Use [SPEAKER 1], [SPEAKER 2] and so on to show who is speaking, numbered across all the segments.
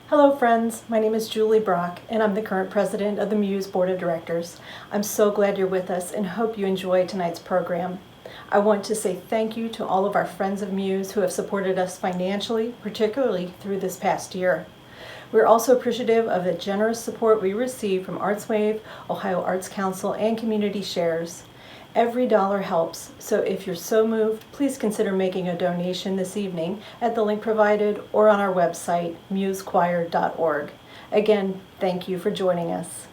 [SPEAKER 1] Hello friends, my name is Julie Brock and I'm the current president of the Muse Board of Directors. I'm so glad you're with us and hope you enjoy tonight's program. I want to say thank you to all of our friends of Muse who have supported us financially, particularly through this past year. We're also appreciative of the generous support we receive from ArtsWave, Ohio Arts Council, and Community Shares. Every dollar helps, so if you're so moved, please consider making a donation this evening at the link provided or on our website, musechoir.org. Again, thank you for joining us.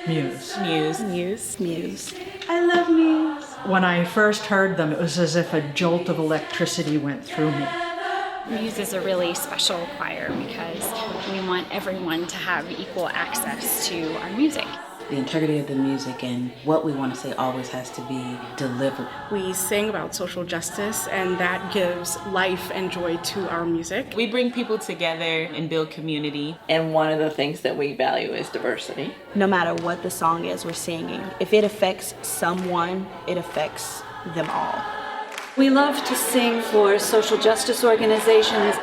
[SPEAKER 2] Muse.
[SPEAKER 3] Muse.
[SPEAKER 4] I love Muse.
[SPEAKER 2] When I first heard them, it was as if a jolt of electricity went through me.
[SPEAKER 3] Muse is a really special choir because we want everyone to have equal access to our music.
[SPEAKER 5] The integrity of the music and what we want to say always has to be delivered.
[SPEAKER 4] We sing about social justice, and that gives life and joy to our music.
[SPEAKER 6] We bring people together and build community.
[SPEAKER 7] And one of the things that we value is diversity.
[SPEAKER 8] No matter what the song is we're singing, if it affects someone, it affects them all.
[SPEAKER 9] We love to sing for social justice organizations.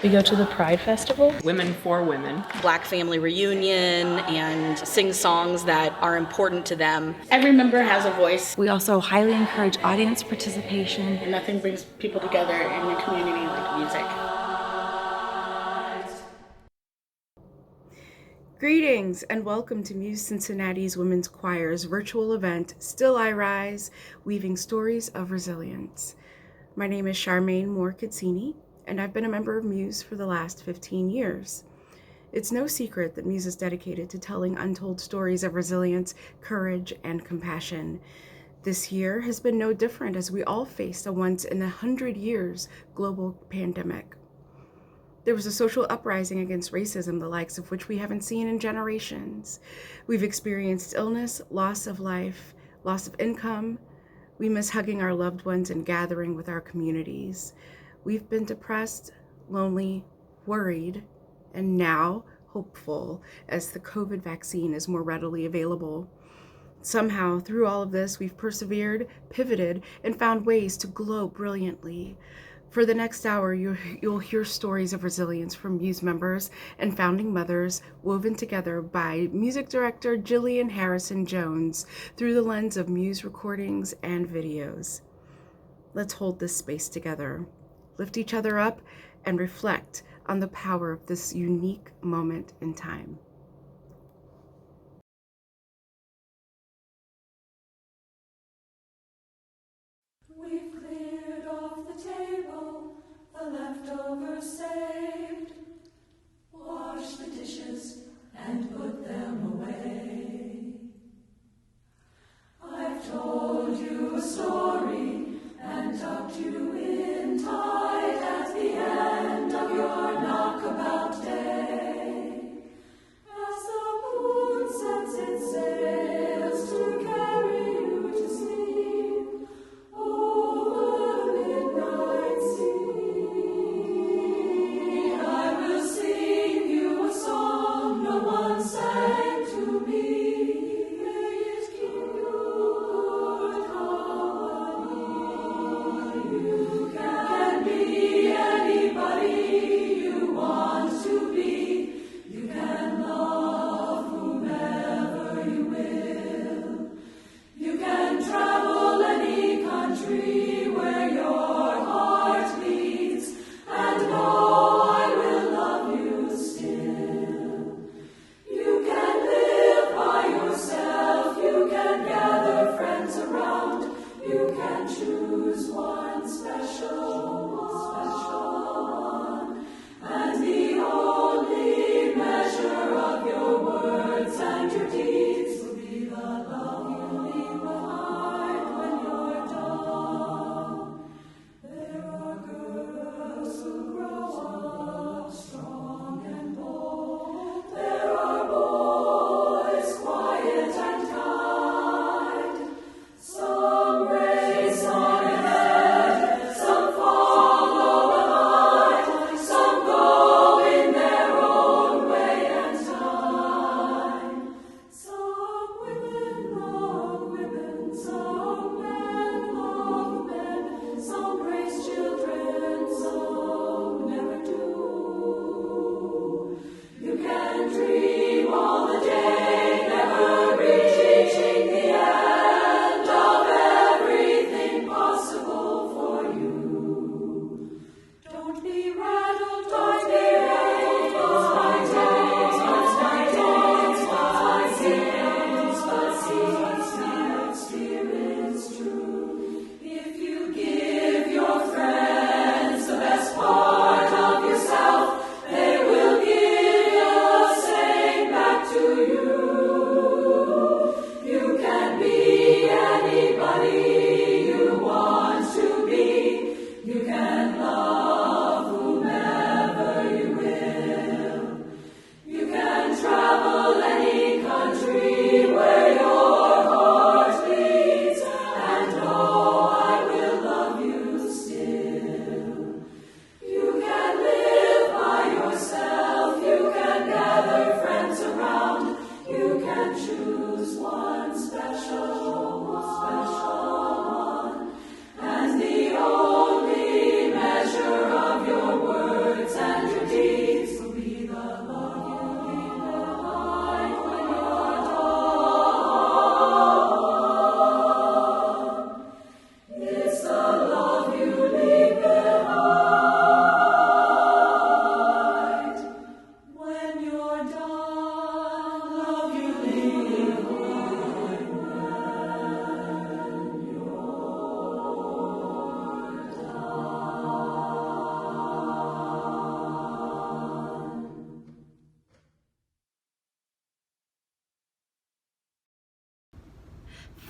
[SPEAKER 10] We go to the Pride Festival.
[SPEAKER 6] Women for Women.
[SPEAKER 8] Black family reunion and sing songs that are important to them.
[SPEAKER 4] Every member has a voice.
[SPEAKER 11] We also highly encourage audience participation.
[SPEAKER 4] And nothing brings people together in a community like music. Greetings and welcome to Muse Cincinnati's Women's Choir's virtual event, Still I Rise, Weaving Stories of Resilience. My name is Charmaine Moore-Cazzini, and I've been a member of Muse for the last 15 years. It's no secret that Muse is dedicated to telling untold stories of resilience, courage, and compassion. This year has been no different as we all faced a once-in-100 years global pandemic. There was a social uprising against racism, the likes of which we haven't seen in generations. We've experienced illness, loss of life, loss of income. We miss hugging our loved ones and gathering with our communities. We've been depressed, lonely, worried, and now hopeful as the COVID vaccine is more readily available. Somehow, through all of this, we've persevered, pivoted, and found ways to glow brilliantly. For the next hour, you'll hear stories of resilience from Muse members and founding mothers woven together by music director Jillian Harrison Jones through the lens of Muse recordings and videos. Let's hold this space together, lift each other up, and reflect on the power of this unique moment in time.
[SPEAKER 12] We've cleared off the table, the leftovers saved. Wash the dishes and put them away. I've told you a story and tucked you in tight at the end of your knockabout day. As the moon sets its sails to carry you to sleep over the midnight sea, I will sing you a song no one sang to me. May it keep your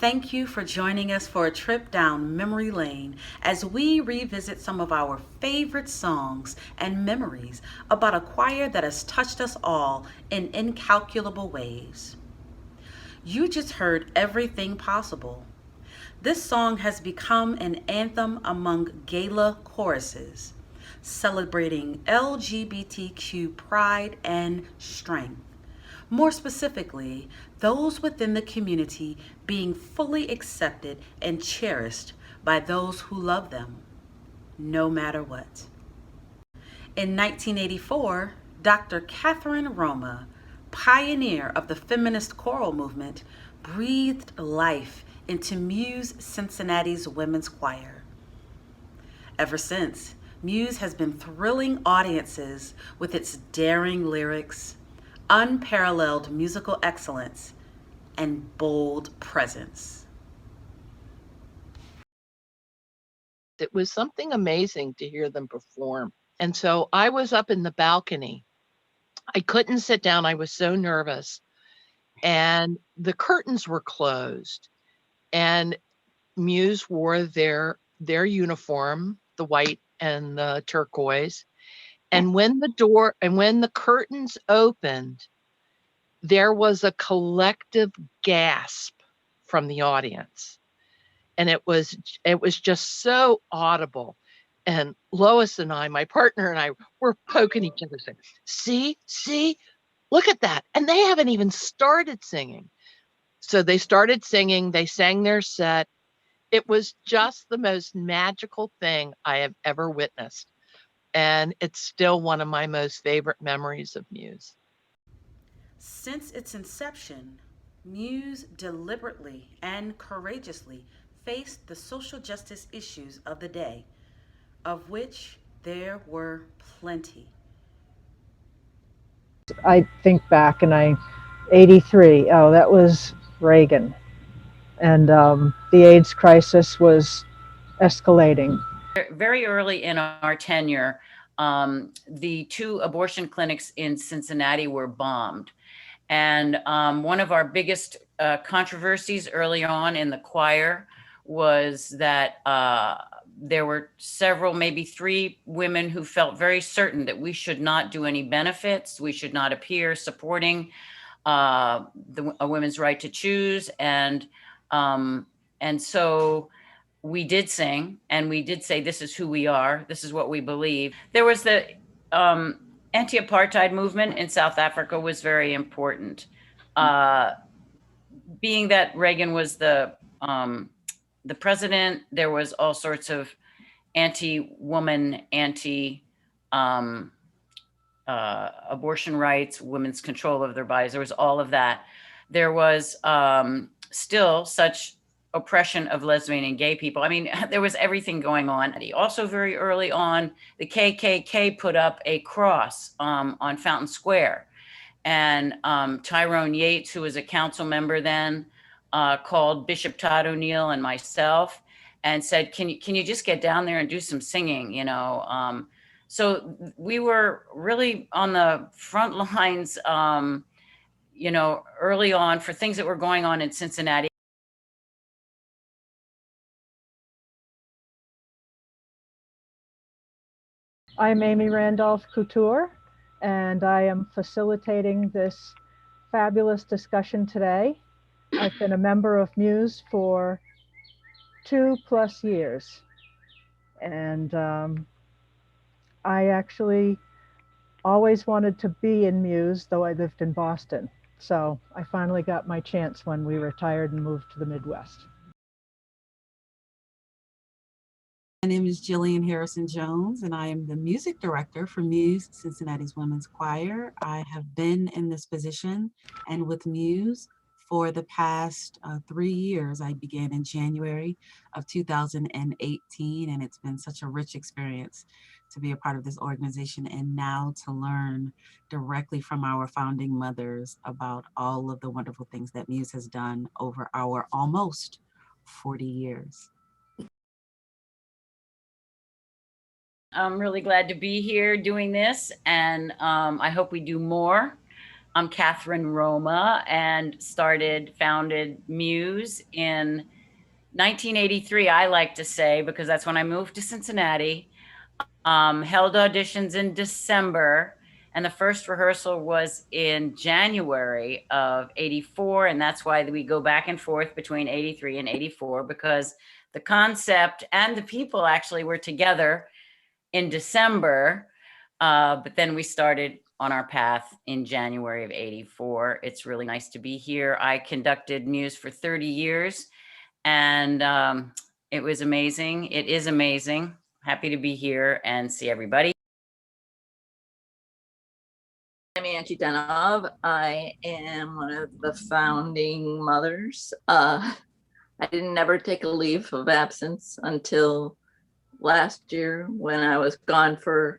[SPEAKER 5] Thank you for joining us for a trip down memory lane as we revisit some of our favorite songs and memories about a choir that has touched us all in incalculable ways. You just heard Everything Possible. This song has become an anthem among gala choruses, celebrating LGBTQ pride and strength. More specifically, those within the community being fully accepted and cherished by those who love them, no matter what. In 1984, Dr. Catherine Roma, pioneer of the feminist choral movement, breathed life into Muse Cincinnati's women's choir. Ever since, Muse has been thrilling audiences with its daring lyrics, unparalleled musical excellence, and bold presence.
[SPEAKER 7] It was something amazing to hear them perform. And so I was up in the balcony. I couldn't sit down. I was so nervous. And the curtains were closed. And Muse wore their uniform, the white and the turquoise. And when the curtains opened, there was a collective gasp from the audience. And it was just so audible. And Lois and I, my partner and I, were poking each other saying, see, look at that. And they haven't even started singing. So they started singing, they sang their set. It was just the most magical thing I have ever witnessed. And it's still one of my most favorite memories of Muse.
[SPEAKER 5] Since its inception, Muse deliberately and courageously faced the social justice issues of the day, of which there were plenty.
[SPEAKER 2] I think back and 83, oh, that was Reagan. And the AIDS crisis was escalating.
[SPEAKER 13] Very early in our tenure, the 2 abortion clinics in Cincinnati were bombed. And one of our biggest controversies early on in the choir was that there were several, maybe 3 women who felt very certain that we should not do any benefits. We should not appear supporting a women's right to choose. And so we did sing and we did say, this is who we are. This is what we believe. There was the anti-apartheid movement in South Africa was very important. Being that Reagan was the president, there was all sorts of anti-woman, abortion rights, women's control of their bodies. There was all of that. There was still such oppression of lesbian and gay people. I mean, there was everything going on. Also very early on, the KKK put up a cross on Fountain Square. And Tyrone Yates, who was a council member then, called Bishop Todd O'Neill and myself and said, can you just get down there and do some singing, you know? So we were really on the front lines, you know, early on for things that were going on in Cincinnati.
[SPEAKER 2] I'm Amy Randolph Couture, and I am facilitating this fabulous discussion today. I've been a member of Muse for 2+ years, and I actually always wanted to be in Muse, though I lived in Boston. So I finally got my chance when we retired and moved to the Midwest.
[SPEAKER 14] My name is Jillian Harrison Jones, and I am the music director for Muse Cincinnati's Women's Choir. I have been in this position and with Muse for the past 3 years. I began in January of 2018, and it's been such a rich experience to be a part of this organization and now to learn directly from our founding mothers about all of the wonderful things that Muse has done over our almost 40 years.
[SPEAKER 13] I'm really glad to be here doing this, and I hope we do more. I'm Catherine Roma and founded Muse in 1983, I like to say, because that's when I moved to Cincinnati. Held auditions in December, and the first rehearsal was in January of 84. And that's why we go back and forth between 83 and 84, because the concept and the people actually were together in December. But then we started on our path in January of 84. It's really nice to be here. I conducted Muse for 30 years, and it was amazing. It is amazing. Happy to be here and see everybody.
[SPEAKER 15] I'm Angie Denov. I am one of the founding mothers. I didn't ever take a leave of absence until last year when I was gone from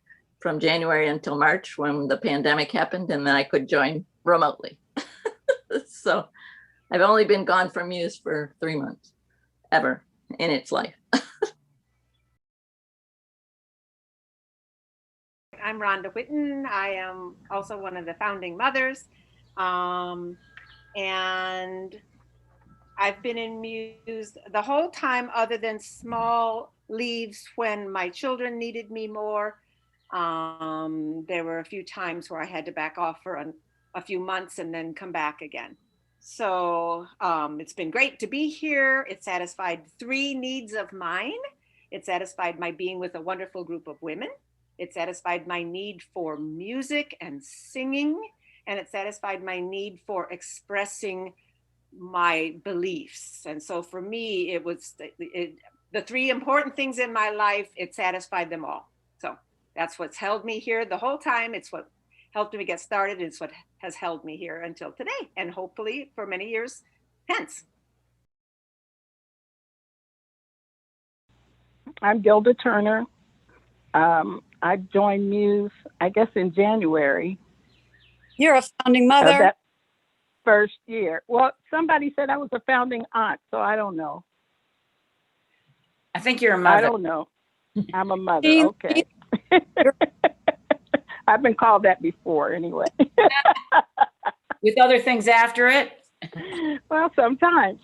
[SPEAKER 15] January until March when the pandemic happened, and then I could join remotely. So I've only been gone from Muse for 3 months ever in its life.
[SPEAKER 16] I'm Rhonda Whitten. I am also one of the founding mothers. And I've been in Muse the whole time other than small leaves when my children needed me more. There were a few times where I had to back off for a few months and then come back again. So it's been great to be here. It satisfied 3 needs of mine. It satisfied my being with a wonderful group of women. It satisfied my need for music and singing, and it satisfied my need for expressing my beliefs. And so for me, it was the 3 important things in my life. It satisfied them all. So that's what's held me here the whole time. It's what helped me get started. It's what has held me here until today, and hopefully for many years hence.
[SPEAKER 17] I'm Gilda Turner. I joined Muse, I guess, in January.
[SPEAKER 18] You're a founding mother?
[SPEAKER 17] That first year. Well, somebody said I was a founding aunt, so I don't know.
[SPEAKER 13] I think you're a mother.
[SPEAKER 17] I don't know. I'm a mother. Okay. I've been called that before anyway.
[SPEAKER 13] With other things after it?
[SPEAKER 17] Well, sometimes.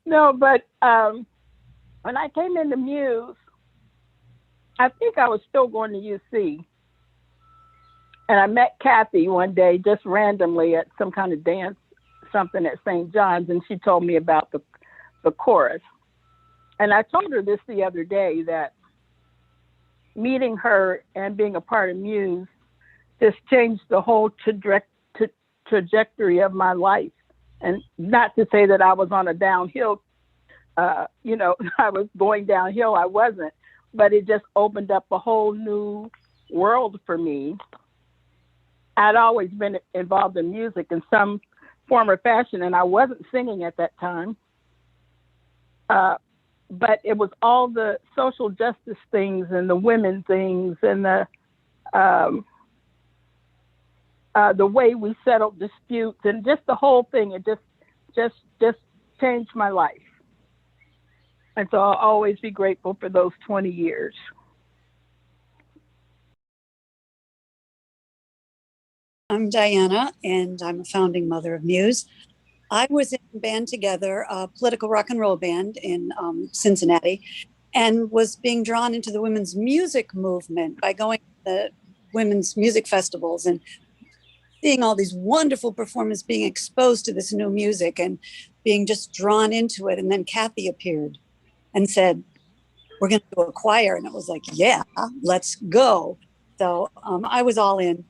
[SPEAKER 17] No, but when I came into Muse, I think I was still going to UC. And I met Kathy one day just randomly at some kind of dance, something at St. John's, and she told me about the chorus. And I told her this the other day, that meeting her and being a part of Muse just changed the whole trajectory of my life. And not to say that I was on a downhill, I was going downhill, I wasn't, but it just opened up a whole new world for me. I'd always been involved in music in some form or fashion, and I wasn't singing at that time. But it was all the social justice things and the women things and the way we settled disputes and just the whole thing. It just changed my life. And so I'll always be grateful for those 20 years.
[SPEAKER 18] I'm Diana, and I'm a founding mother of Muse. I was in a band together, a political rock and roll band in Cincinnati, and was being drawn into the women's music movement by going to the women's music festivals and seeing all these wonderful performers, being exposed to this new music and being just drawn into it. And then Kathy appeared and said, "We're going to do a choir." And it was like, yeah, let's go. So I was all in.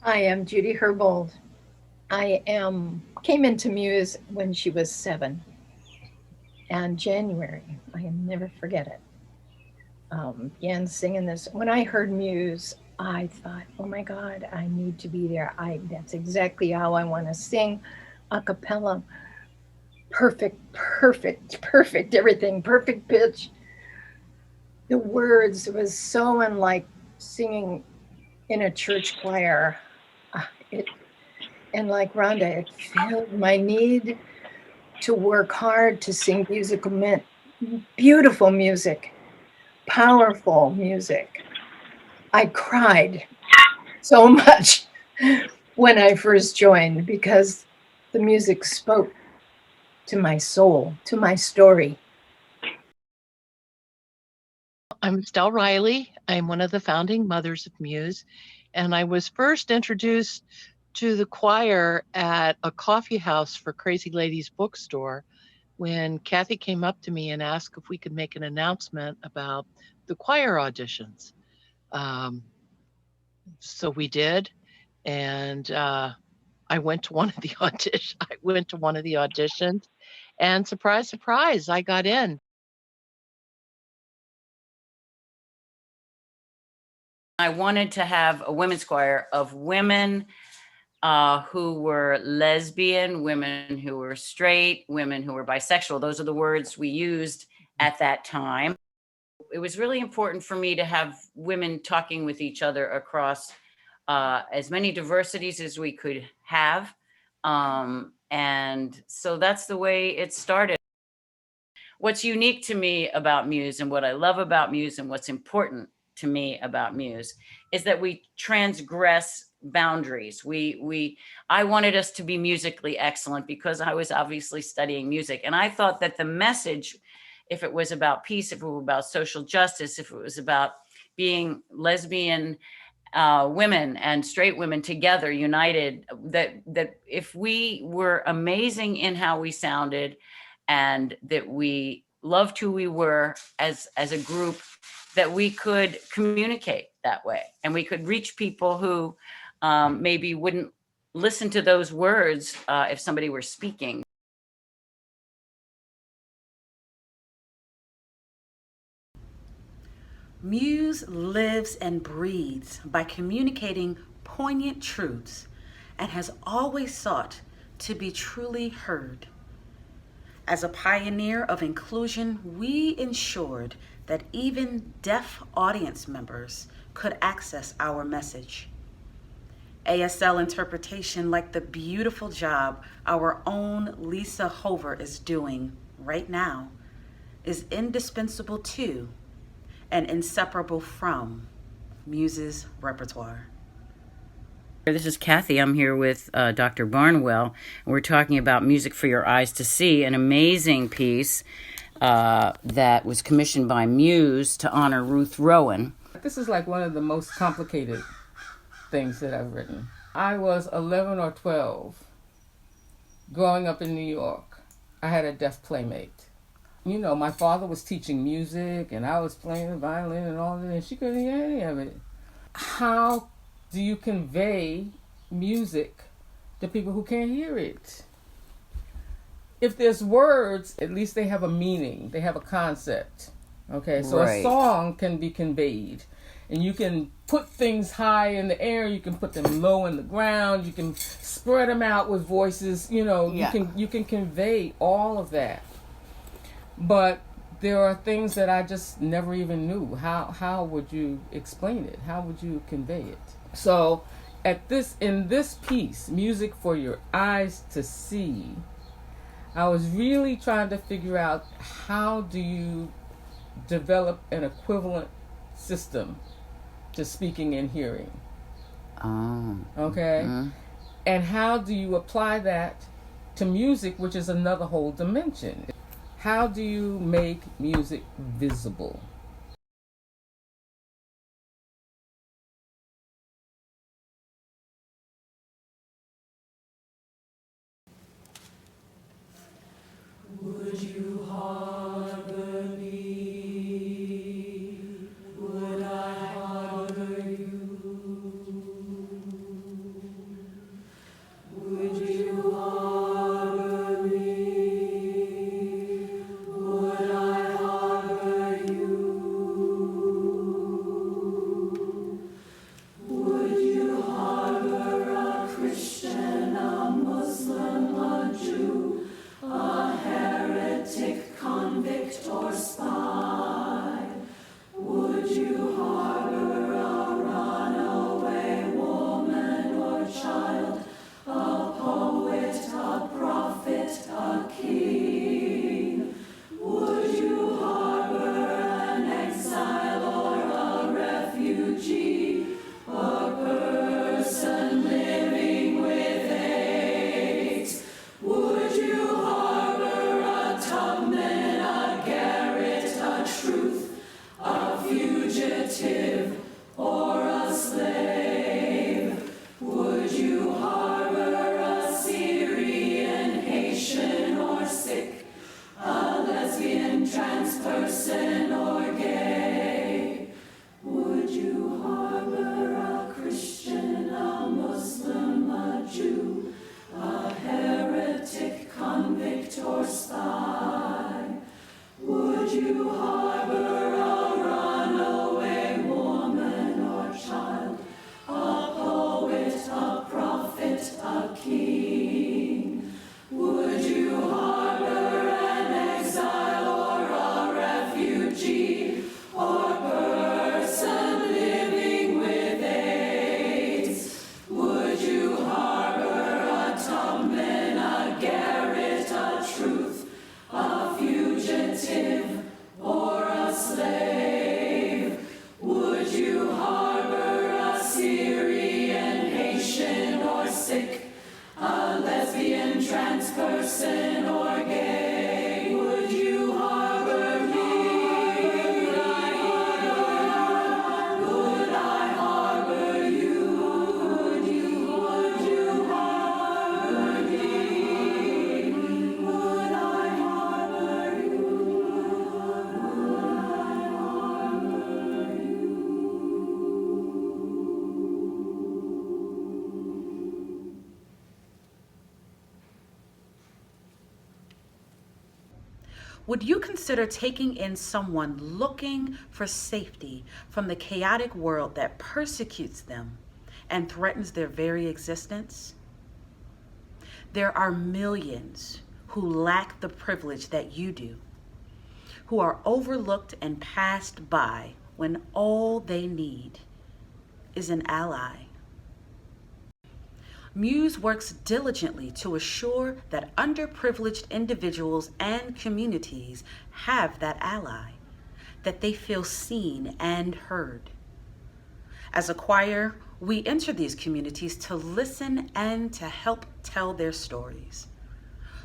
[SPEAKER 19] I am Judy Herbold. I came into Muse when she was 7, and January, I'll never forget it. Began singing this. When I heard Muse, I thought, oh my God, I need to be there. That's exactly how I want to sing, a cappella. Perfect, everything, perfect pitch. The words was so unlike singing in a church choir. And like Rhonda, it filled my need to work hard to sing musical, beautiful music, powerful music. I cried so much when I first joined because the music spoke to my soul, to my story.
[SPEAKER 7] I'm Estelle Riley. I'm one of the founding mothers of Muse, and I was first introduced to the choir at a coffee house for Crazy Ladies bookstore when Kathy came up to me and asked if we could make an announcement about the choir auditions. So we did, and I went to one of the auditions, and surprise, surprise, I got in.
[SPEAKER 13] I wanted to have a women's choir of women who were lesbian, women who were straight, women who were bisexual. Those are the words we used at that time. It was really important for me to have women talking with each other across as many diversities as we could have. And so that's the way it started. What's unique to me about Muse and what I love about Muse and what's important to me about Muse is that we transgress boundaries. I wanted us to be musically excellent because I was obviously studying music. And I thought that the message, if it was about peace, if it was about social justice, if it was about being lesbian women and straight women together, united, that if we were amazing in how we sounded and that we loved who we were as a group, that we could communicate that way and we could reach people who maybe wouldn't listen to those words if somebody were speaking.
[SPEAKER 5] Muse lives and breathes by communicating poignant truths and has always sought to be truly heard. As a pioneer of inclusion, we ensured that even deaf audience members could access our message. ASL interpretation, like the beautiful job our own Lisa Hover is doing right now, is indispensable to and inseparable from Muse's repertoire.
[SPEAKER 13] This is Kathy. I'm here with Dr. Barnwell, and we're talking about Music for Your Eyes to See, an amazing piece that was commissioned by Muse to honor Ruth Rowan.
[SPEAKER 20] This is like one of the most complicated things that I've written. I was 11 or 12, growing up in New York. I had a deaf playmate. You know, my father was teaching music, and I was playing the violin and all that, and she couldn't hear any of it. How do you convey music to people who can't hear it? If there's words, at least they have a meaning. They have a concept. Okay, so
[SPEAKER 13] Right.
[SPEAKER 20] A song can be conveyed. And you can put things high in the air. You can put them low in the ground. You can spread them out with voices. You know,
[SPEAKER 13] Yeah.
[SPEAKER 20] you can convey all of that. But there are things that I just never even knew. How would you explain it? How would you convey it? So in this piece, Music for Your Eyes to See, I was really trying to figure out how do you develop an equivalent system to speaking and hearing.
[SPEAKER 13] Oh.
[SPEAKER 20] Okay?
[SPEAKER 13] Mm-hmm.
[SPEAKER 20] And how do you apply that to music, which is another whole dimension? How do you make music visible?
[SPEAKER 12] Would you harbor me? Would I harbor you? Would you harbor me? Would I harbor you? your spy? Would you harbor a runaway woman or child, a poet, a prophet, a king? Would you harbor an exile or a refugee, or person living with AIDS? Would you harbor a Tubman, a Garrett, a Truth, a fugitive, or a slave? Would you harbor a Syrian, Haitian, or Sikh, a lesbian, trans person, or gay? Would you harbor me? Would I harbor you? Would you harbor me? Would I harbor you?
[SPEAKER 5] Would you consider taking in someone looking for safety from the chaotic world that persecutes them and threatens their very existence? There are millions who lack the privilege that you do, who are overlooked and passed by when all they need is an ally. Muse works diligently to assure that underprivileged individuals and communities have that ally, that they feel seen and heard. As a choir, we enter these communities to listen and to help tell their stories.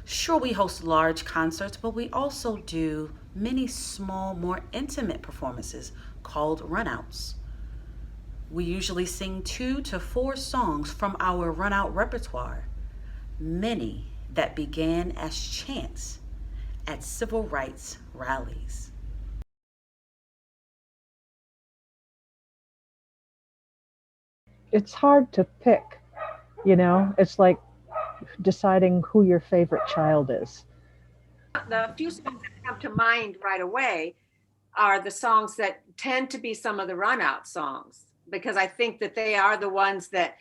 [SPEAKER 5] Sure, we host large concerts, but we also do many small, more intimate performances called runouts. We usually sing 2 to 4 songs from our run-out repertoire, many that began as chants at civil rights rallies.
[SPEAKER 2] It's hard to pick, it's like deciding who your favorite child is.
[SPEAKER 16] The few songs that come to mind right away are the songs that tend to be some of the run-out songs, because I think that they are the ones that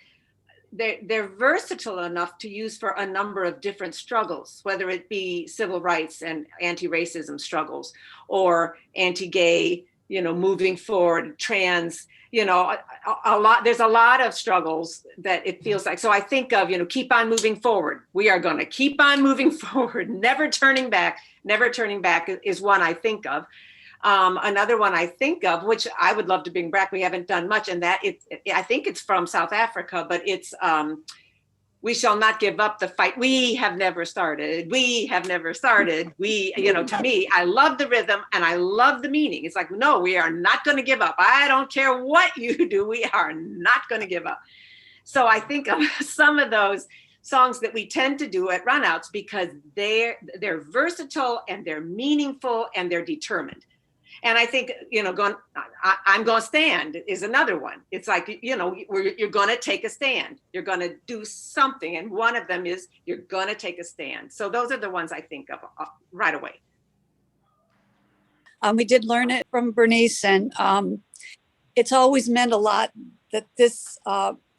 [SPEAKER 16] they're versatile enough to use for a number of different struggles, whether it be civil rights and anti-racism struggles, or anti-gay, moving forward, trans, a lot. There's a lot of struggles that it feels like. So I think of, keep on moving forward. We are going to keep on moving forward, never turning back. Never turning back is one I think of. Another one I think of, which I would love to bring back, we haven't done much, and that I think it's from South Africa, but it's we shall not give up the fight. We have never started. We have never started. To me, I love the rhythm and I love the meaning. It's like, no, we are not going to give up. I don't care what you do. We are not going to give up. So I think of some of those songs that we tend to do at runouts because they're versatile and they're meaningful and they're determined. And I think, I'm going to stand is another one. It's like, you're going to take a stand. You're going to do something. And one of them is you're going to take a stand. So those are the ones I think of right away.
[SPEAKER 18] We did learn it from Bernice, and it's always meant a lot that this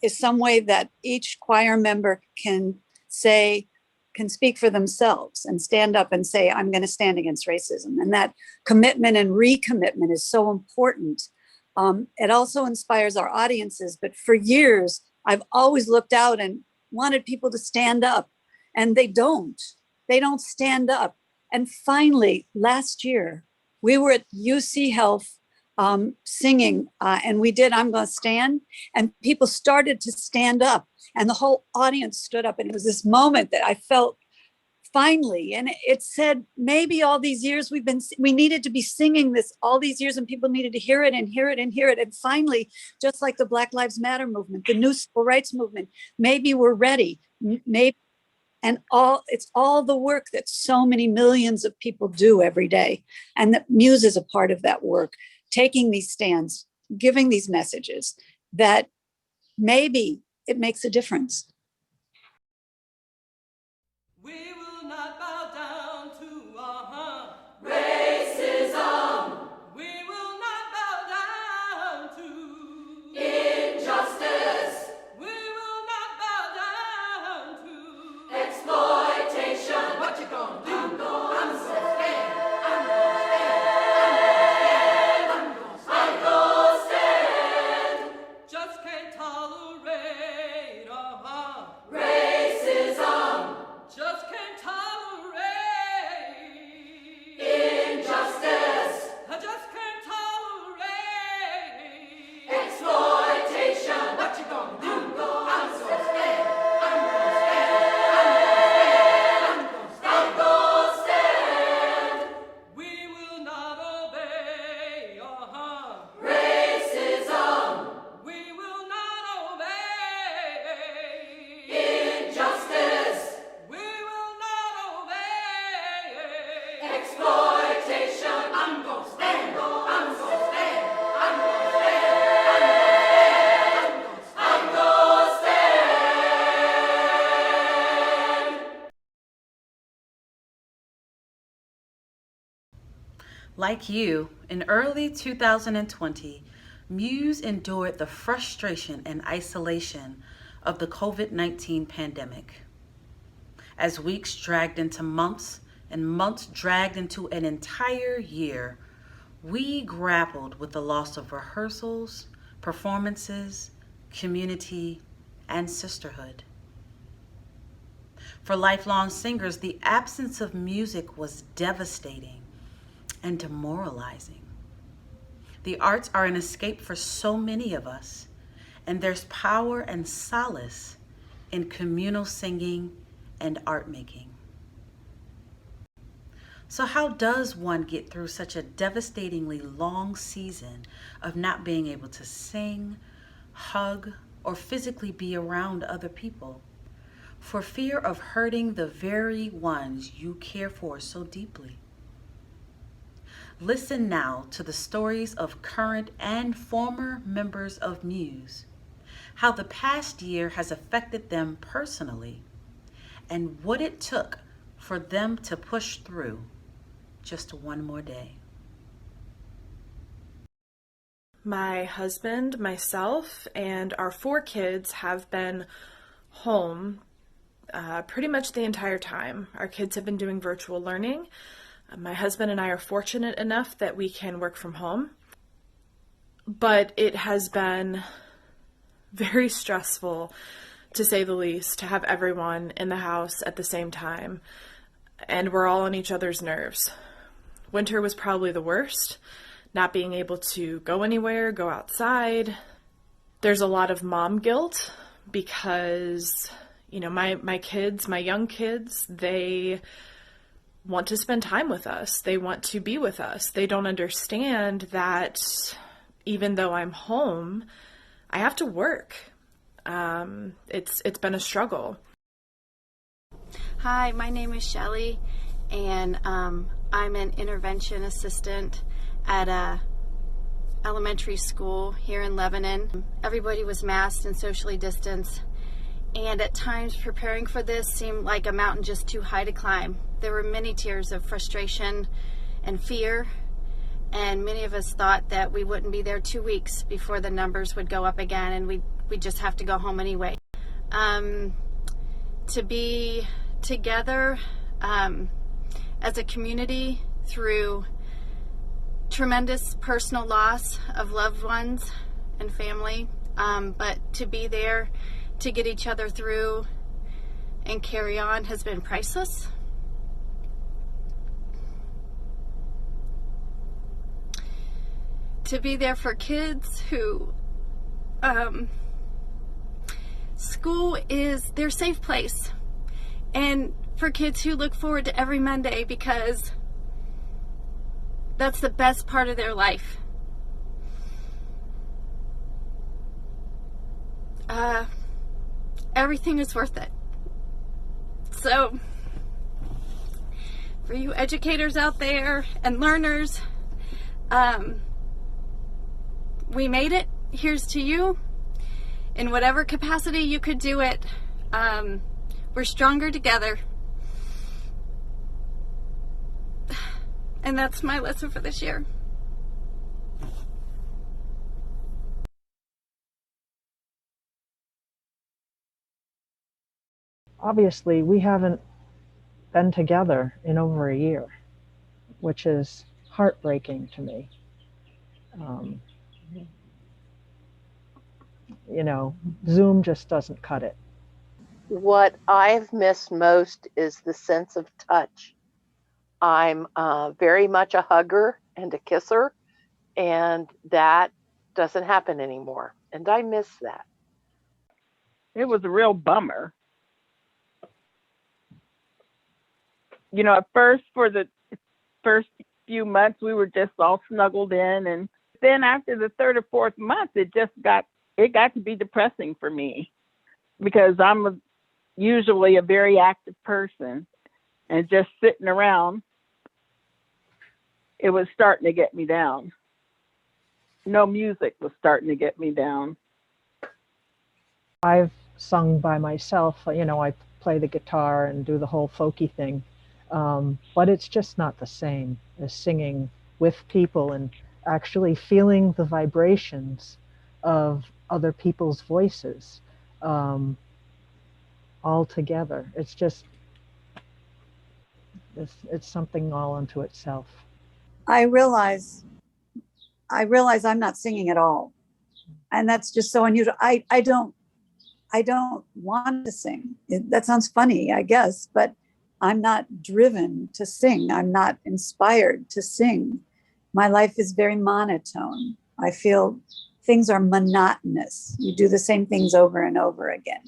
[SPEAKER 18] is some way that each choir member can speak for themselves and stand up and say, I'm going to stand against racism. And that commitment and recommitment is so important. It also inspires our audiences. But for years, I've always looked out and wanted people to stand up, and they don't. They don't stand up. And finally, last year, we were at UC Health singing, and we did I'm Gonna Stand, and people started to stand up, and the whole audience stood up, and it was this moment that I felt finally, and it said, maybe all these years we needed to be singing this all these years, and people needed to hear it and hear it and hear it, and finally, just like the Black Lives Matter movement, the new civil rights movement, maybe we're ready, maybe. And it's all the work that so many millions of people do every day, and that Muse is a part of that work, taking these stands, giving these messages that maybe it makes a difference.
[SPEAKER 12] We will not bow down.
[SPEAKER 5] Like you, in early 2020, Muse endured the frustration and isolation of the COVID-19 pandemic. As weeks dragged into months and months dragged into an entire year, we grappled with the loss of rehearsals, performances, community, and sisterhood. For lifelong singers, the absence of music was devastating and demoralizing. The arts are an escape for so many of us, and there's power and solace in communal singing and art making. So, how does one get through such a devastatingly long season of not being able to sing, hug, or physically be around other people for fear of hurting the very ones you care for so deeply? Listen now to the stories of current and former members of Muse, how the past year has affected them personally, and what it took for them to push through just one more day.
[SPEAKER 10] My husband, myself, and our 4 kids have been home pretty much the entire time. Our kids have been doing virtual learning. My husband and I are fortunate enough that we can work from home, but it has been very stressful, to say the least, to have everyone in the house at the same time, and we're all on each other's nerves. Winter was probably the worst, not being able to go anywhere, go outside. There's a lot of mom guilt because, my kids, my young kids, they want to spend time with us. They want to be with us. They don't understand that even though I'm home, I have to work. It's been a struggle.
[SPEAKER 21] Hi, my name is Shelly, and I'm an intervention assistant at a elementary school here in Lebanon. Everybody was masked and socially distanced, and at times preparing for this seemed like a mountain just too high to climb. There were many tears of frustration and fear, and many of us thought that we wouldn't be there 2 weeks before the numbers would go up again, and we'd just have to go home anyway. To be together as a community through tremendous personal loss of loved ones and family, but to be there to get each other through and carry on has been priceless. To be there for kids who school is their safe place, and for kids who look forward to every Monday because that's the best part of their life. Everything is worth it. So, for you educators out there and learners, we made it. Here's to you. In whatever capacity you could do it, we're stronger together. And that's my lesson for this year.
[SPEAKER 2] Obviously, we haven't been together in over a year, which is heartbreaking to me. Zoom just doesn't cut it.
[SPEAKER 7] What I've missed most is the sense of touch. I'm very much a hugger and a kisser, and that doesn't happen anymore. And I miss that.
[SPEAKER 17] It was a real bummer. At first, for the first few months, we were just all snuggled in. And then after the 3rd or 4th month, it got to be depressing for me because I'm usually a very active person, and just sitting around, it was starting to get me down. No music was starting to get me down.
[SPEAKER 2] I've sung by myself, I play the guitar and do the whole folky thing, but it's just not the same as singing with people and actually feeling the vibrations of other people's voices all together. It's just, it's something all unto itself.
[SPEAKER 18] I realize I'm not singing at all. And that's just so unusual. I don't want to sing. That sounds funny, I guess, but I'm not driven to sing. I'm not inspired to sing. My life is very monotone. I feel things are monotonous. You do the same things over and over again.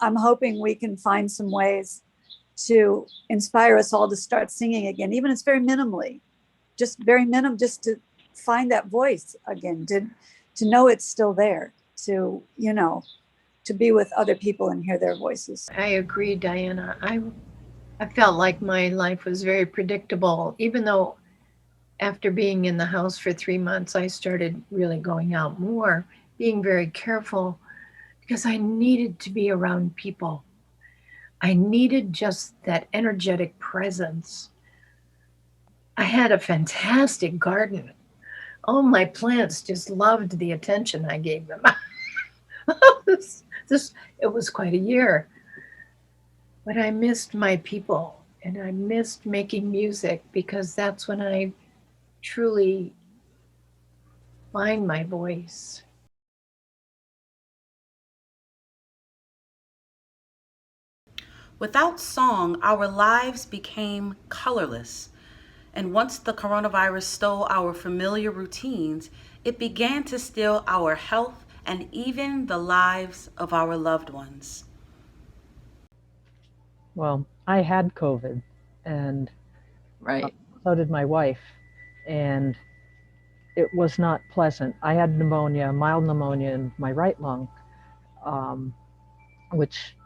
[SPEAKER 18] I'm hoping we can find some ways to inspire us all to start singing again, even if it's very minimally, just very minimum, just to find that voice again, to know it's still there, to, you know, to be with other people and hear their voices.
[SPEAKER 19] I agree, Diana. I felt like my life was very predictable, even though after being in the house for 3 months, I started really going out more, being very careful because I needed to be around people. I needed just that energetic presence. I had a fantastic garden. All my plants just loved the attention I gave them. It was quite a year. But I missed my people and I missed making music because that's when I truly find my voice.
[SPEAKER 5] Without song, our lives became colorless. And once the coronavirus stole our familiar routines, it began to steal our health and even the lives of our loved ones.
[SPEAKER 2] Well, I had COVID, and
[SPEAKER 15] Right.
[SPEAKER 2] so did my wife, and it was not pleasant. I had pneumonia, mild pneumonia in my right lung, which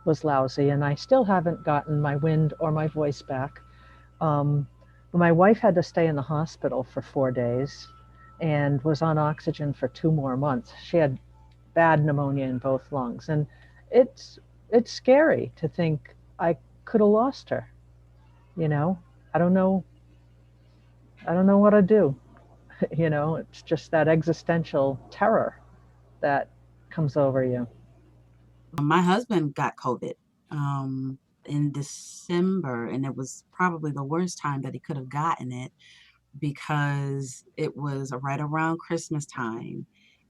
[SPEAKER 2] was lousy, and I still haven't gotten my wind or my voice back. But my wife had to stay in the hospital for 4 days and was on oxygen for 2 more months. She had bad pneumonia in both lungs, and it's scary to think I could have lost her. You know, I don't know what to do. You know, it's just that existential terror that comes over you.
[SPEAKER 14] My husband got COVID in December, and it was probably the worst time that he could have gotten it because it was right around Christmas time,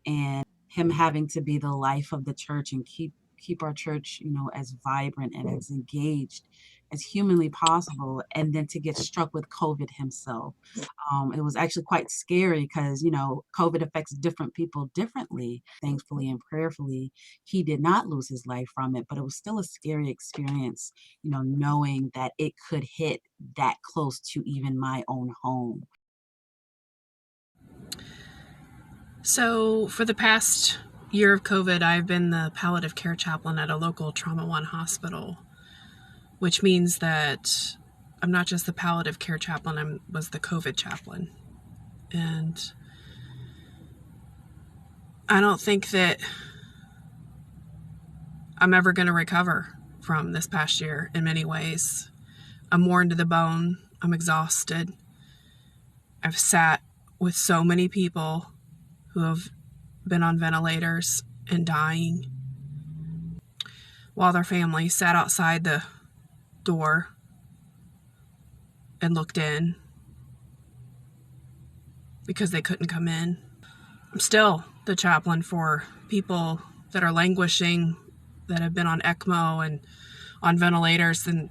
[SPEAKER 14] and him having to be the life of the church and keep our church, you know, as vibrant and as engaged as humanly possible, and then to get struck with COVID himself. It was actually quite scary because, you know, COVID affects different people differently. Thankfully and prayerfully, he did not lose his life from it, but it was still a scary experience, you know, knowing that it could hit that close to even my own home.
[SPEAKER 1] So for the past year of COVID, I've been the palliative care chaplain at a local Trauma One hospital, which means that I'm not just the palliative care chaplain, I was the COVID chaplain. And I don't think that I'm ever going to recover from this past year in many ways. I'm worn to the bone. I'm exhausted. I've sat with so many people who have been on ventilators and dying while their families sat outside the door and looked in because they couldn't come in. I'm still the chaplain for people that are languishing, that have been on ECMO and on ventilators, and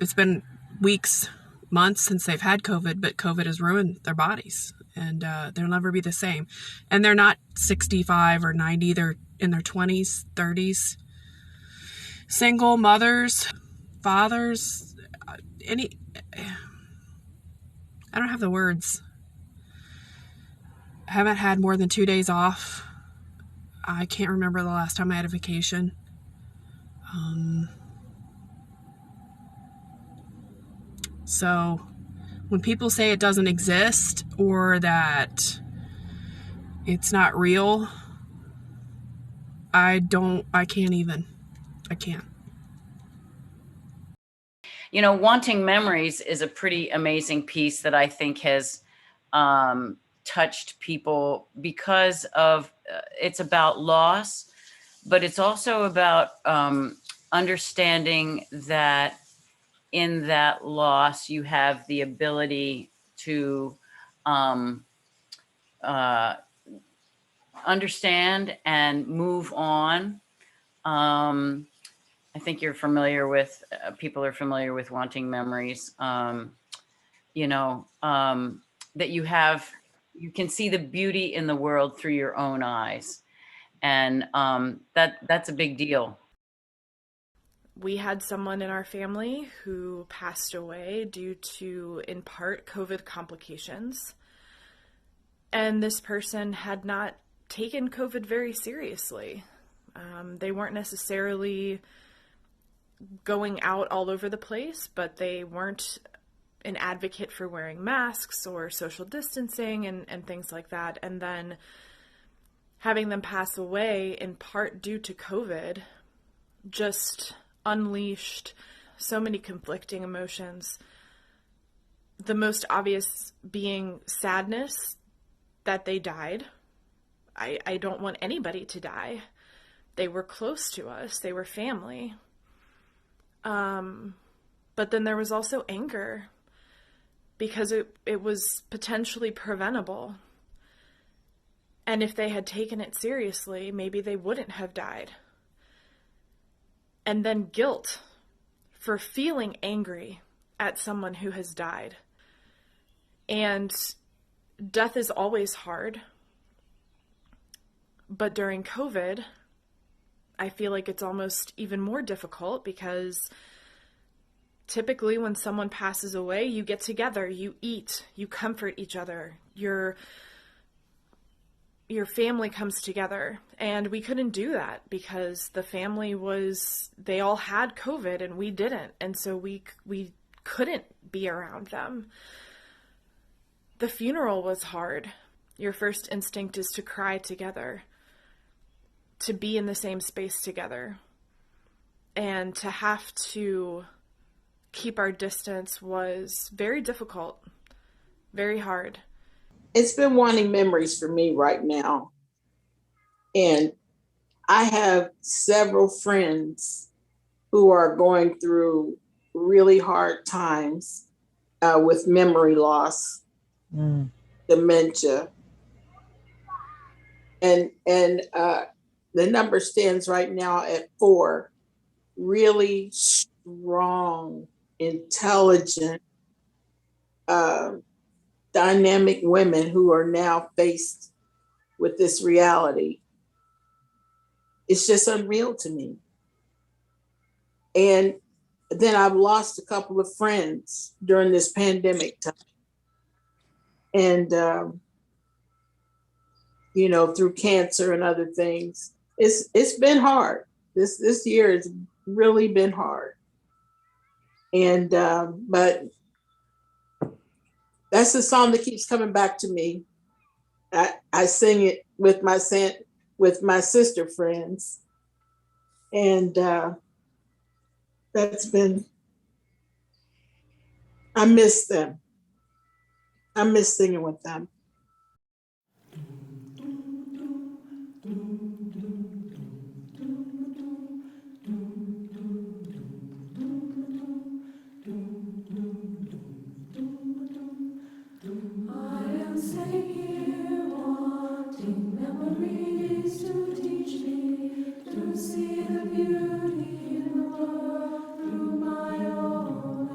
[SPEAKER 1] it's been weeks, months since they've had COVID, but COVID has ruined their bodies, and they'll never be the same. And they're not 65 or 90, they're in their 20s, 30s. Single mothers, fathers, I don't have the words. I haven't had more than 2 days off. I can't remember the last time I had a vacation. So when people say it doesn't exist or that it's not real, I can't.
[SPEAKER 13] You know, Wanting Memories is a pretty amazing piece that I think has touched people because of it's about loss, but it's also about understanding that in that loss you have the ability to understand and move on. I think you're familiar with, people are familiar with Wanting Memories. You know, that you can see the beauty in the world through your own eyes. And that's a big deal.
[SPEAKER 10] We had someone in our family who passed away due to, in part, COVID complications. And this person had not taken COVID very seriously. They weren't necessarily going out all over the place, but they weren't an advocate for wearing masks or social distancing and things like that. And then having them pass away in part due to COVID just unleashed so many conflicting emotions. The most obvious being sadness that they died. I don't want anybody to die. They were close to us. They were family. But then there was also anger because it was potentially preventable. And if they had taken it seriously, maybe they wouldn't have died. And then guilt for feeling angry at someone who has died. And death is always hard. But during COVID, I feel like it's almost even more difficult because typically when someone passes away, you get together, you eat, you comfort each other, your family comes together. And we couldn't do that because the family they all had COVID and we didn't. And so we couldn't be around them. The funeral was hard. Your first instinct is to cry together, to be in the same space together, and to have to keep our distance was very difficult, very hard.
[SPEAKER 3] It's been Wanting Memories for me right now. And I have several friends who are going through really hard times with memory loss, dementia. And the number stands right now at 4 really strong, intelligent, dynamic women who are now faced with this reality. It's just unreal to me. And then I've lost a couple of friends during this pandemic time. And, you know, through cancer and other things. It's been hard. This year has really been hard. And, but that's the song that keeps coming back to me. I sing it with my sister friends. And that's been, I miss them. I miss singing with them.
[SPEAKER 12] I am sitting here wanting memories to teach me to see the beauty in the world through my own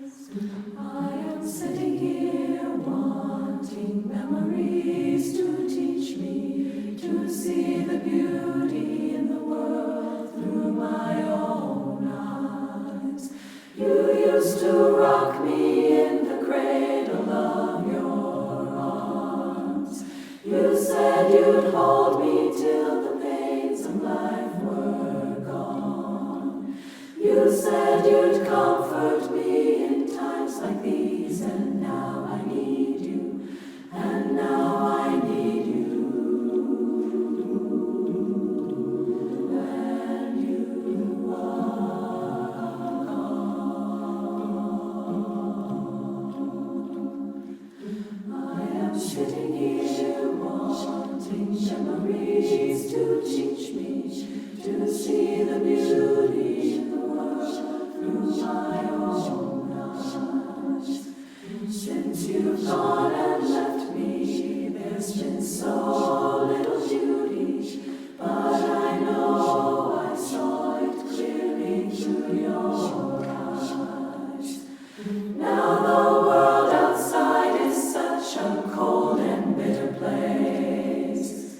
[SPEAKER 12] eyes. I am sitting here wanting memories to teach me to see the beauty in the world through my own eyes. You used to rock me in the cradle of your arms. You said you'd hold me till the pains of life were gone. You said you'd comfort me in times like these, and now I need you, and now I need you. And you are gone. Now the world outside is such a cold and bitter place.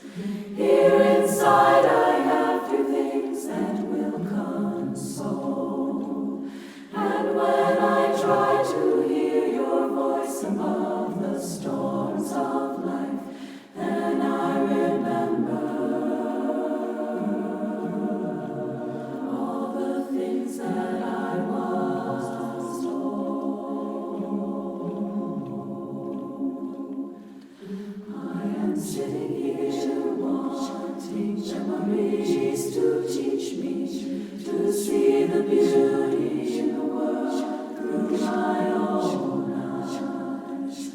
[SPEAKER 12] Here inside I have few things that will console. And when I try to hear your voice above the storms of life, then I remember all the things that I was told. I am sitting here wanting memories to teach me to see the beauty in the world through my own eyes.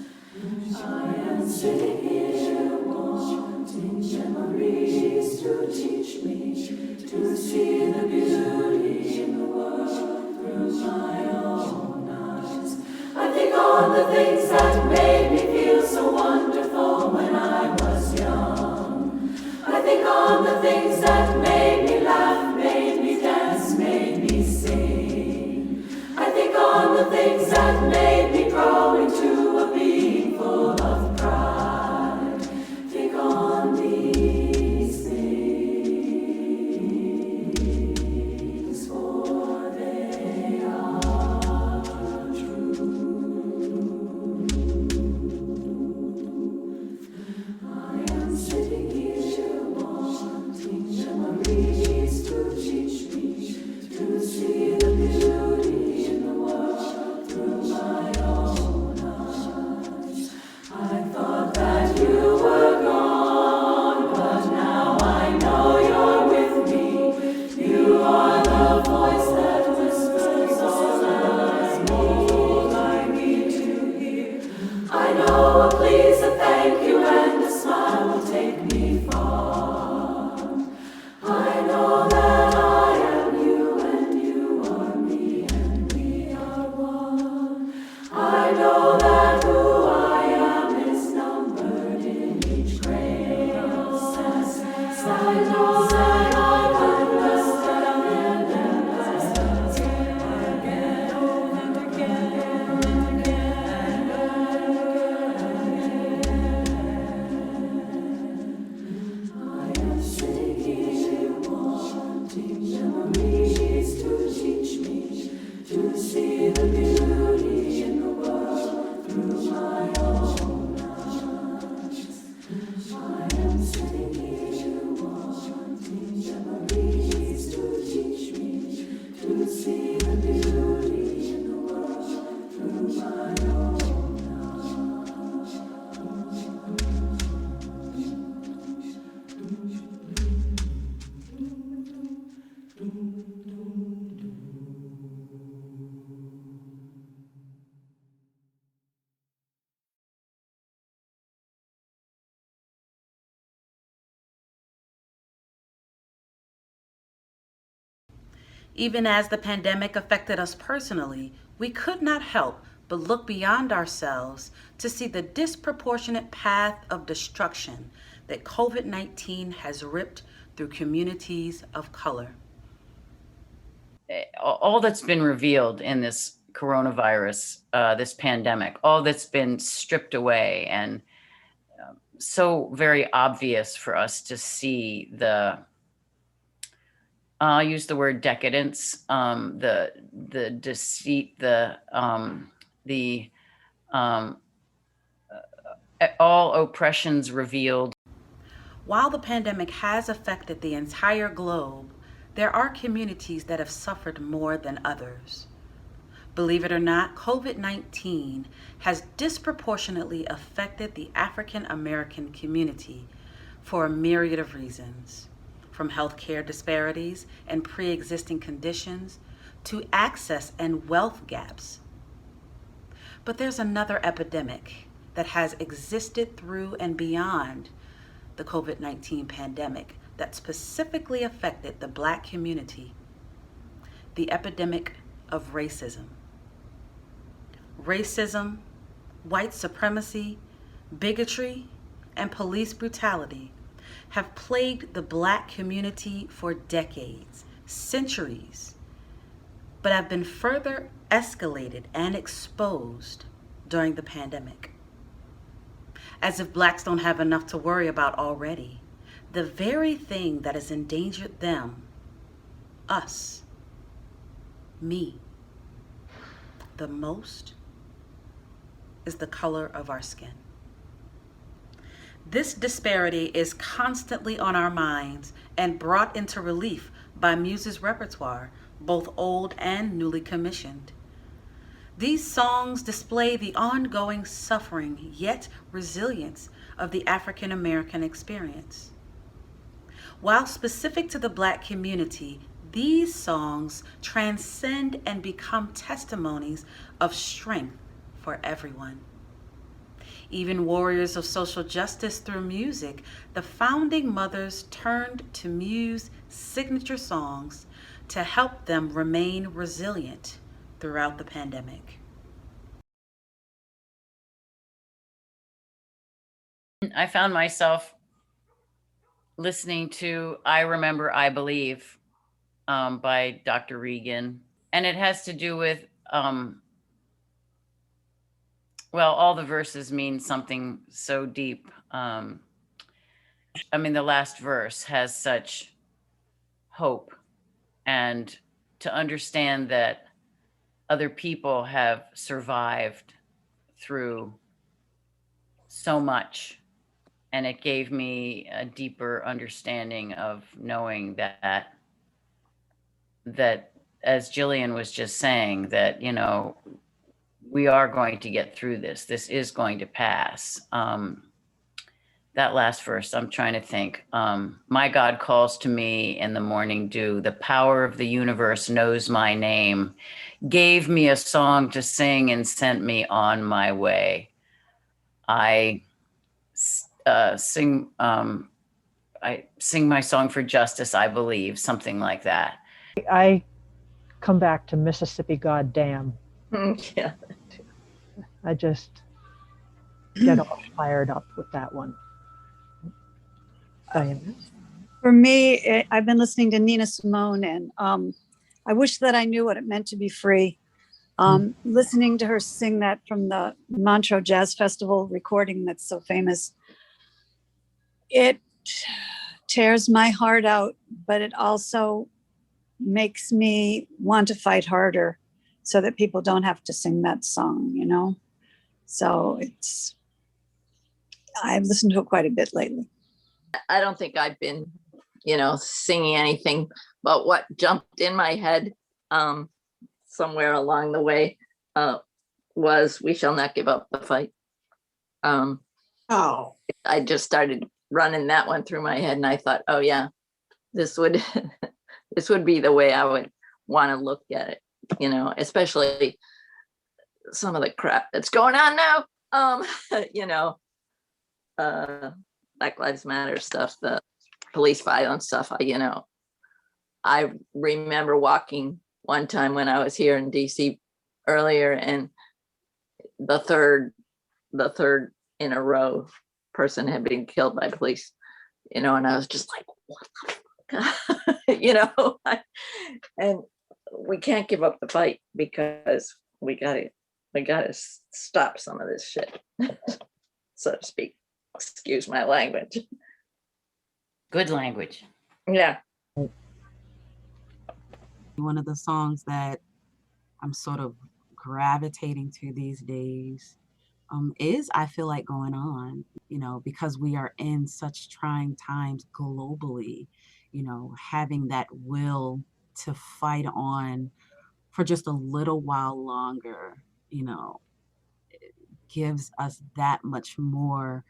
[SPEAKER 12] I am sitting here wanting memories to teach me to see the beauty in the world through my own eyes. I think on the things that made me feel so wonderful when I was young. I think on the things that made me laugh, made me dance, made me sing. I think on the things that made me grow into a being full of pride. Think on these things, for they are true. I am sitting here wanting memories to teach me to see the beauty in the world through my own eyes. I thought that you were gone, but now I know you're with me. You are the voice that whispers all I need to hear. I know a please, a thank you, and a smile will take me far. I know that I am you, and you are me, and we are one. I know that who I am is numbered in each crayon sense. I know that I understand and understand again and again and again and again. I am sitting here wanting memories to teach me to see the beauty in the world through my own eyes. I am sitting here wanting memories to teach me to see the beauty in the world through my own
[SPEAKER 5] Even as the pandemic affected us personally, we could not help but look beyond ourselves to see the disproportionate path of destruction that COVID-19 has ripped through communities of color.
[SPEAKER 13] All that's been revealed in this coronavirus, this pandemic, all that's been stripped away, and so very obvious for us to see the, I'll use the word decadence, the deceit, all oppressions revealed.
[SPEAKER 5] While the pandemic has affected the entire globe, there are communities that have suffered more than others. Believe it or not, COVID-19 has disproportionately affected the African American community for a myriad of reasons, from healthcare disparities and pre-existing conditions to access and wealth gaps. But there's another epidemic that has existed through and beyond the COVID-19 pandemic that specifically affected the Black community: the epidemic of racism. Racism, white supremacy, bigotry, and police brutality have plagued the Black community for decades, centuries, but have been further escalated, and exposed during the pandemic. As if Blacks don't have enough to worry about already, the very thing that has endangered them, us, me, the most is the color of our skin. This disparity is constantly on our minds and brought into relief by Muse's repertoire, both old and newly commissioned. These songs display the ongoing suffering yet resilience of the African American experience. While specific to the Black community, these songs transcend and become testimonies of strength for everyone. Even warriors of social justice through music, the founding mothers turned to Muse signature songs to help them remain resilient throughout the pandemic.
[SPEAKER 13] I found myself listening to I Remember, I Believe by Dr. Regan. And it has to do with, well, all the verses mean something so deep. I mean, the last verse has such hope, and to understand that other people have survived through so much. And it gave me a deeper understanding of knowing that as Jillian was just saying, that, you know, we are going to get through this. This is going to pass. That last verse, I'm trying to think. My God calls to me in the morning dew. The power of the universe knows my name, gave me a song to sing and sent me on my way. I sing my song for justice, I believe, something like that.
[SPEAKER 2] I come back to Mississippi Goddamn.
[SPEAKER 15] Yeah.
[SPEAKER 2] I just get all fired up with that one. Diana?
[SPEAKER 18] For me, I've been listening to Nina Simone, and I wish that I knew what it meant to be free. Listening to her sing that from the Montreux Jazz Festival recording that's so famous, it tears my heart out, but it also makes me want to fight harder so that people don't have to sing that song, you know? So I've listened to it quite a bit lately.
[SPEAKER 15] I don't think I've been, singing anything, but what jumped in my head somewhere along the way was "We Shall Not Give Up the Fight." I just started running that one through my head, and I thought, oh yeah, this would this would be the way I would want to look at it, especially some of the crap that's going on now. Black Lives Matter stuff, the police violence stuff. I remember walking one time when I was here in DC earlier, and the third in a row person had been killed by police, and I was just like, what the fuck? And we can't give up the fight, because we gotta stop some of this shit, so to speak. Excuse my language.
[SPEAKER 13] Good language.
[SPEAKER 15] Yeah.
[SPEAKER 14] One of the songs that I'm sort of gravitating to these days is I Feel Like Going On, because we are in such trying times globally, having that will to fight on for just a little while longer, gives us that much more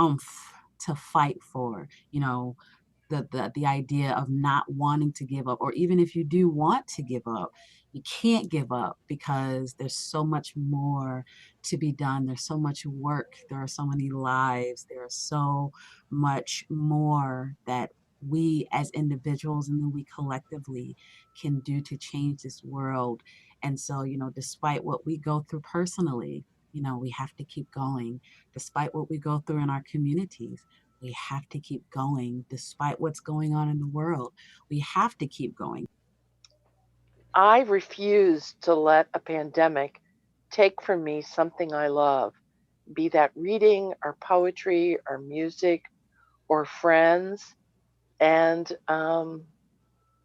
[SPEAKER 14] oomph to fight for, the idea of not wanting to give up, or even if you do want to give up, you can't give up because there's so much more to be done. There's so much work. There are so many lives. There's so much more that we as individuals and then we collectively can do to change this world. And so, despite what we go through personally, we have to keep going. Despite what we go through in our communities, we have to keep going. Despite what's going on in the world, we have to keep going.
[SPEAKER 7] I refuse to let a pandemic take from me something I love, be that reading or poetry or music or friends. And I'm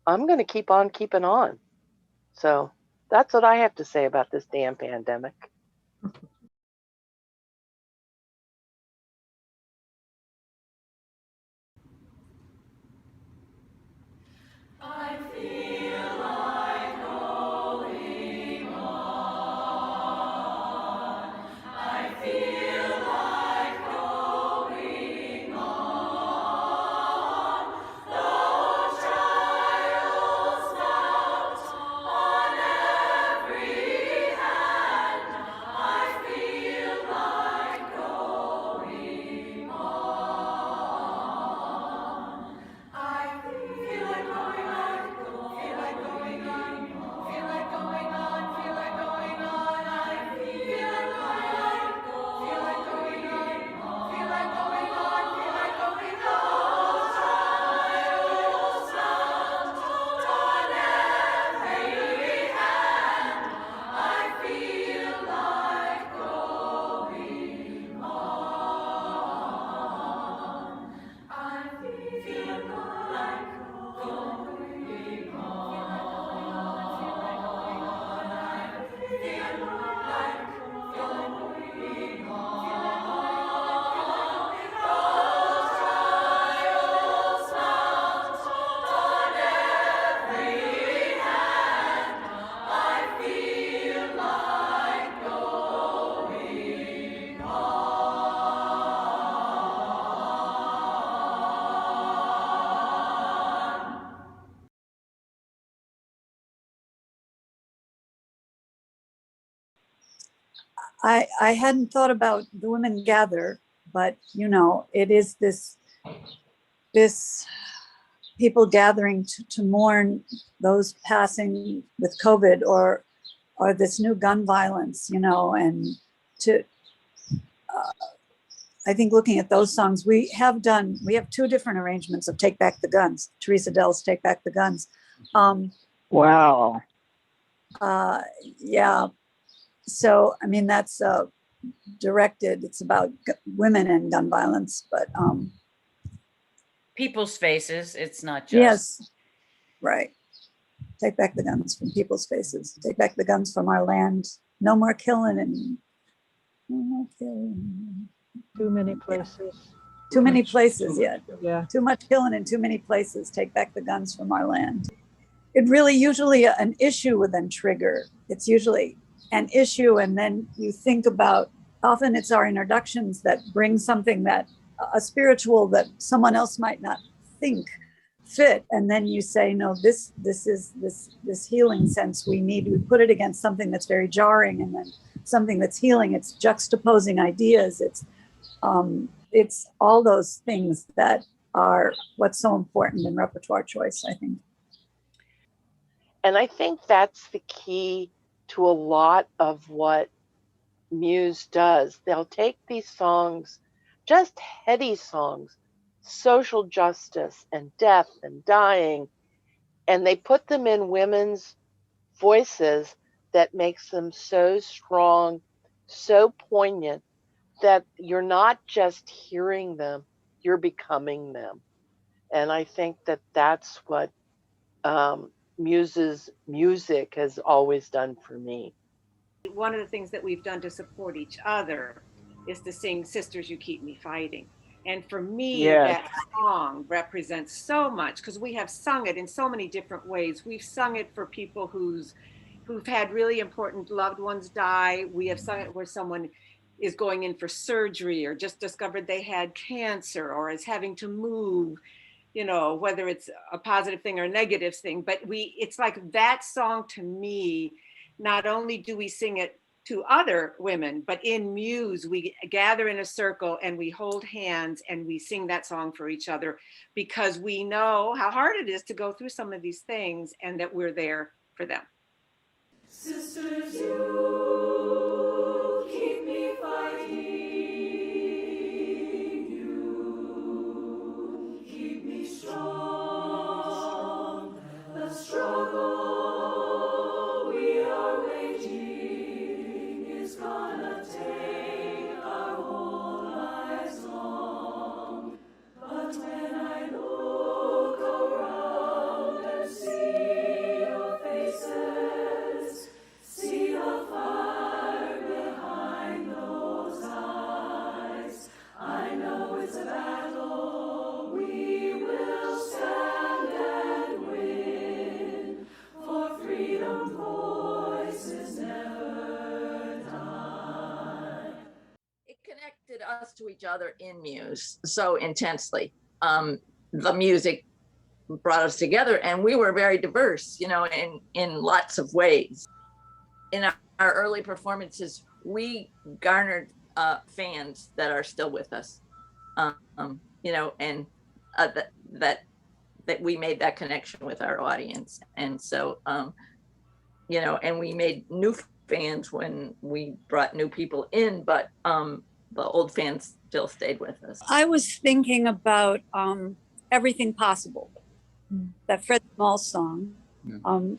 [SPEAKER 7] going to keep on keeping on. So that's what I have to say about this damn pandemic.
[SPEAKER 12] I feel like going on. I feel like going on. Though trials mount on every hand, I feel like going on. I feel like going on, feel like going on, feel like going on, feel like going on. I feel like going on, feel like going on, feel like going on, feel like going on. Trials mount on every hand. I feel like going on. I feel like going on. I feel like going on. Those trials mount on every hand. I feel like going on.
[SPEAKER 18] I hadn't thought about the Women Gather, but it is this people gathering to mourn those passing with COVID or this new gun violence, and to I think looking at those songs, we have two different arrangements of Take Back the Guns, Teresa Dell's Take Back the Guns.
[SPEAKER 17] Wow.
[SPEAKER 18] Yeah. So, I mean, that's directed, it's about women and gun violence, but
[SPEAKER 13] People's faces. It's not just.
[SPEAKER 18] yes, right. Take back the guns from people's faces. Take back the guns from our land. No more killing and no more killing.
[SPEAKER 2] Too many places.
[SPEAKER 18] Too many places,
[SPEAKER 2] Yeah.
[SPEAKER 18] Too much killing in too many places. Take back the guns from our land. It really usually an issue would then trigger. It's usually an issue, and then you think about, often it's our introductions that bring something that a spiritual that someone else might not think fit, and then you say, no, this is this healing sense we need. We put it against something that's very jarring, and then something that's healing. It's juxtaposing ideas. It's all those things that are what's so important in repertoire choice, I think.
[SPEAKER 7] And I think that's the key to a lot of what Muse does. They'll take these songs, just heady songs, social justice and death and dying, and they put them in women's voices that makes them so strong, so poignant, that you're not just hearing them, you're becoming them. And I think that that's what Muse's music has always done for me.
[SPEAKER 16] One of the things that we've done to support each other is to sing Sisters You Keep Me Fighting. And for me,
[SPEAKER 17] Yes.
[SPEAKER 16] that song represents so much because we have sung it in so many different ways. We've sung it for people who've had really important loved ones die. We have sung it where someone is going in for surgery or just discovered they had cancer or is having to move, whether it's a positive thing or a negative thing. But it's like that song to me, not only do we sing it to other women, but in Muse, we gather in a circle and we hold hands and we sing that song for each other because we know how hard it is to go through some of these things and that we're there for them.
[SPEAKER 12] Sisters, you keep me fighting. You keep me strong. The struggle
[SPEAKER 15] us to each other in Muse so intensely. The music brought us together, and we were very diverse, in lots of ways. In our early performances, we garnered fans that are still with us, and that we made that connection with our audience. And so, and we made new fans when we brought new people in, but the old fans still stayed with us.
[SPEAKER 18] I was thinking about Everything Possible, that Fred Small song.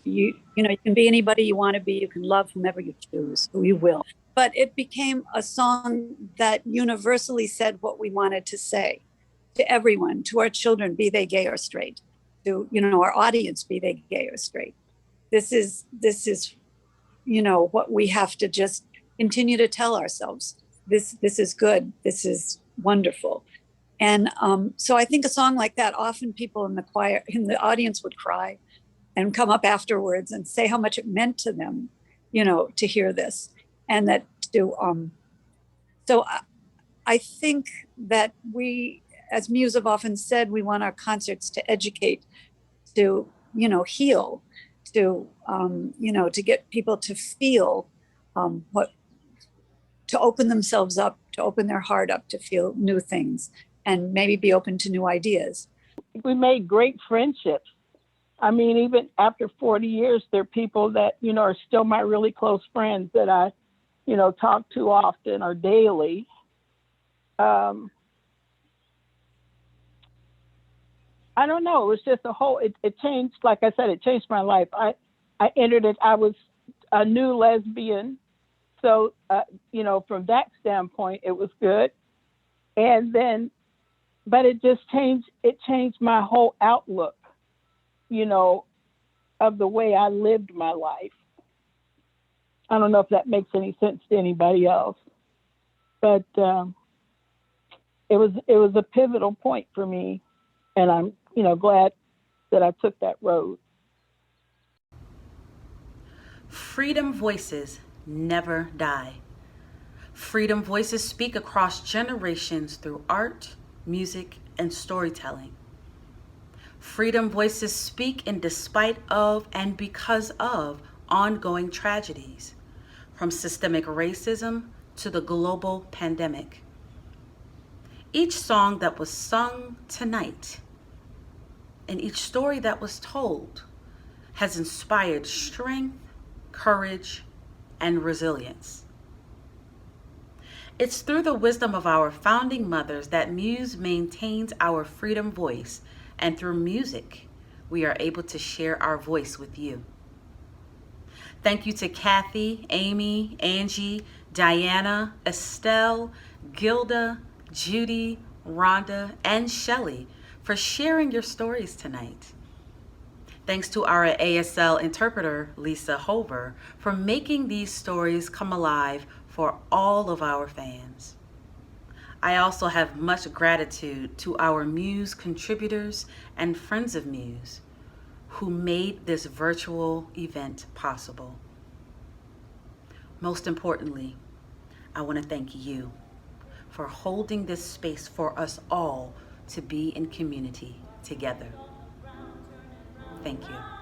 [SPEAKER 18] You can be anybody you want to be. You can love whomever you choose, who you will. But it became a song that universally said what we wanted to say to everyone, to our children, be they gay or straight, to our audience, be they gay or straight. This is what we have to just continue to tell ourselves. This is good. This is wonderful. And so I think a song like that, often people in the audience would cry and come up afterwards and say how much it meant to them, to hear this. And that so I think that we, as Muse have often said, we want our concerts to educate, to, heal, to, to get people to feel to open themselves up, to open their heart up, to feel new things and maybe be open to new ideas.
[SPEAKER 17] We made great friendships. I mean, even after 40 years, there are people that, are still my really close friends that I, talk to often or daily. I don't know. It was just it changed. Like I said, it changed my life. I entered it. I was a new lesbian. So, from that standpoint, it was good. And then, but it changed my whole outlook, of the way I lived my life. I don't know if that makes any sense to anybody else, but it was a pivotal point for me, and I'm glad that I took that road.
[SPEAKER 5] Freedom voices never die. Freedom voices speak across generations through art, music, and storytelling. Freedom voices speak in despite of and because of ongoing tragedies, from systemic racism to the global pandemic. Each song that was sung tonight and each story that was told has inspired strength, courage, and resilience. It's through the wisdom of our founding mothers that Muse maintains our freedom voice, and through music, we are able to share our voice with you. Thank you to Kathy, Amy, Angie, Diana, Estelle, Gilda, Judy, Rhonda, and Shelley for sharing your stories tonight. Thanks to our ASL interpreter, Lisa Hover, for making these stories come alive for all of our fans. I also have much gratitude to our Muse contributors and friends of Muse who made this virtual event possible. Most importantly, I want to thank you for holding this space for us all to be in community together. Thank you.